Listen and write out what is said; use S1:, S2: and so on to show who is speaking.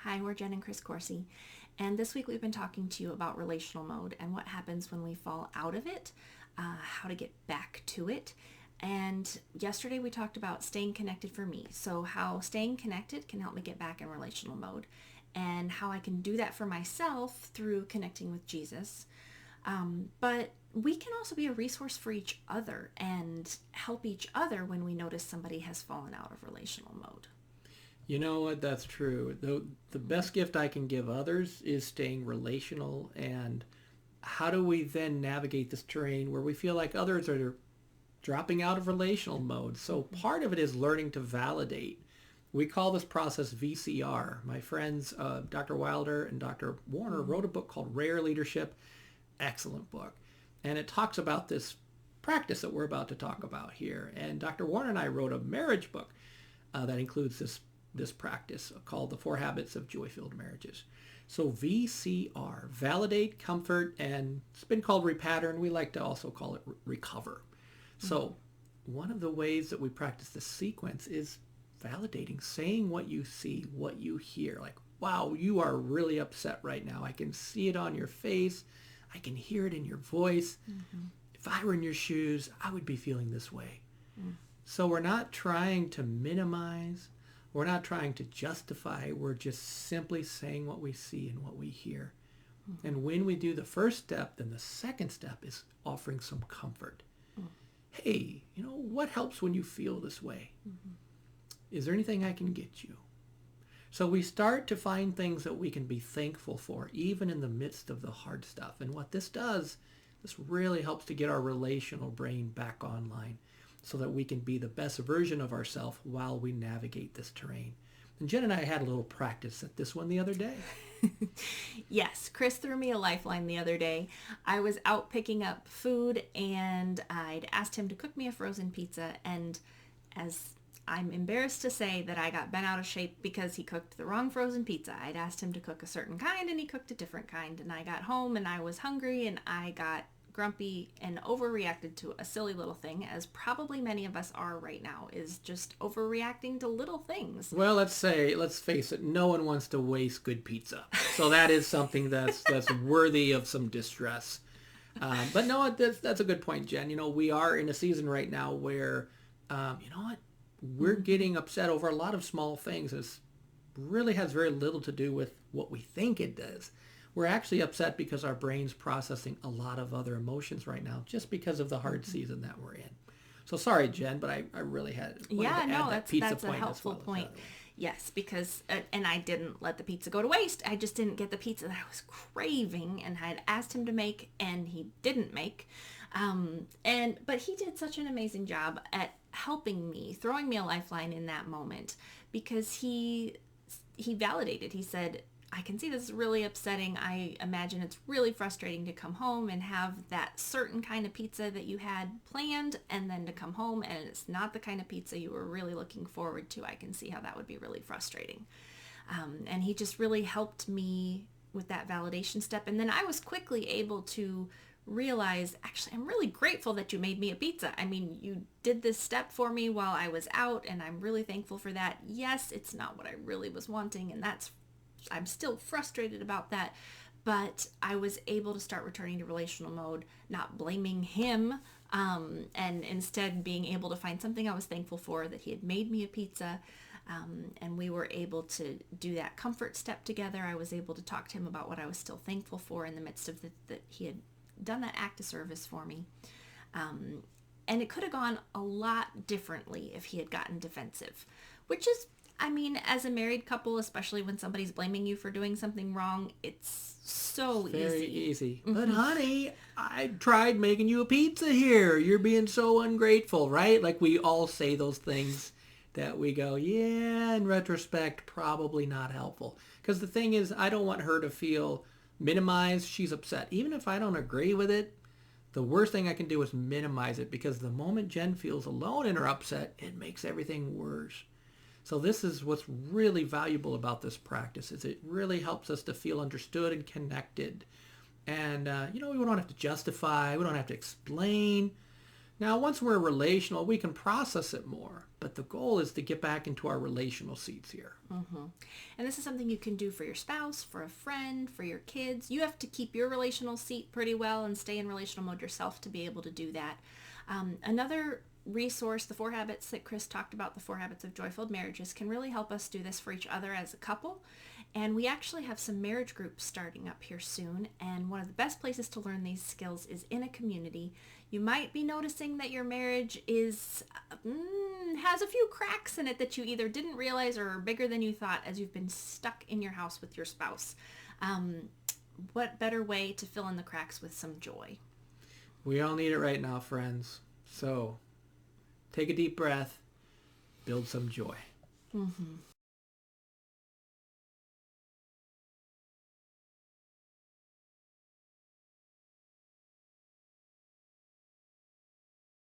S1: Hi, we're Jen and Chris Corsi, and this week we've been talking to you about relational mode and what happens when we fall out of it, how to get back to it. And yesterday we talked about staying connected for me, so how staying connected can help me get back in relational mode, and how I can do that for myself through connecting with Jesus. But we can also be a resource for each other and help each other when we notice somebody has fallen out of relational mode.
S2: You know what? That's true. The best gift I can give others is staying relational. And how do we then navigate this terrain where we feel like others are dropping out of relational mode? So part of it is learning to validate. We call this process VCR. My friends, Dr. Wilder and Dr. Warner, wrote a book called Rare Leadership. Excellent book. And it talks about this practice that we're about to talk about here. And Dr. Warner and I wrote a marriage book that includes this practice called The 4 Habits of Joy-Filled Marriages. So VCR, validate, comfort, and it's been called repattern. We like to also call it recover. So one of the ways that we practice this sequence is validating, saying what you see, what you hear. Like, wow, you are really upset right now. I can see it on your face. I can hear it in your voice. If I were in your shoes, I would be feeling this way. So we're not trying to minimize. We're not trying to justify. We're just simply saying what we see and what we hear. And when we do the first step, then the second step is offering some comfort. Hey, what helps when you feel this way? Is there anything I can get you? So we start to find things that we can be thankful for, even in the midst of the hard stuff. And what this does, this really helps to get our relational brain back online so that we can be the best version of ourselves while we navigate this terrain. And Jen and I had a little practice at this one the other day.
S1: Yes, Chris threw me a lifeline the other day. I was out picking up food and I'd asked him to cook me a frozen pizza, and as I'm embarrassed to say that I got bent out of shape because he cooked the wrong frozen pizza. I'd asked him to cook a certain kind and he cooked a different kind, and I got home and I was hungry and I got grumpy and overreacted to a silly little thing, as probably many of us are right now, is just overreacting to little things.
S2: Well, let's face it, no one wants to waste good pizza. So that is something that's worthy of some distress. But no, that's a good point, Jen. We are in a season right now where, we're getting upset over a lot of small things. It really has very little to do with what we think it does. We're actually upset because our brain's processing a lot of other emotions right now just because of the hard season that we're in. So sorry, Jen, but I really had to add that pizza
S1: that's
S2: point
S1: a helpful
S2: as well
S1: point. Yes, because, and I didn't let the pizza go to waste. I just didn't get the pizza that I was craving and I had asked him to make, and he didn't make. But he did such an amazing job at helping me, throwing me a lifeline in that moment, because he validated. He said, I can see this is really upsetting. I imagine it's really frustrating to come home and have that certain kind of pizza that you had planned, and then to come home and it's not the kind of pizza you were really looking forward to. I can see how that would be really frustrating. And he just really helped me with that validation step. And then I was quickly able to realize, actually, I'm really grateful that you made me a pizza. I mean, you did this step for me while I was out, and I'm really thankful for that. Yes, it's not what I really was wanting, and I'm still frustrated about that, but I was able to start returning to relational mode, not blaming him, and instead being able to find something I was thankful for, that he had made me a pizza, and we were able to do that comfort step together. I was able to talk to him about what I was still thankful for in the midst of that he had done that act of service for me. And it could have gone a lot differently if he had gotten defensive, which is, as a married couple, especially when somebody's blaming you for doing something wrong, it's so
S2: Very
S1: easy.
S2: easy. But honey, I tried making you a pizza here. You're being so ungrateful, right? Like we all say those things that we go, yeah, in retrospect, probably not helpful. Because the thing is, I don't want her to feel minimized. She's upset. Even if I don't agree with it, the worst thing I can do is minimize it, because the moment Jen feels alone in her upset, it makes everything worse. So this is what's really valuable about this practice, is it really helps us to feel understood and connected. And, we don't have to justify. We don't have to explain. Now, once we're relational, we can process it more, but the goal is to get back into our relational seats here.
S1: And this is something you can do for your spouse, for a friend, for your kids. You have to keep your relational seat pretty well and stay in relational mode yourself to be able to do that. Another resource, the 4 habits that Chris talked about, the 4 habits of joy-filled marriages, can really help us do this for each other as a couple. And we actually have some marriage groups starting up here soon. And one of the best places to learn these skills is in a community. You might be noticing that your marriage has a few cracks in it that you either didn't realize or are bigger than you thought as you've been stuck in your house with your spouse. What better way to fill in the cracks with some joy?
S2: We all need it right now, friends. So take a deep breath, build some joy.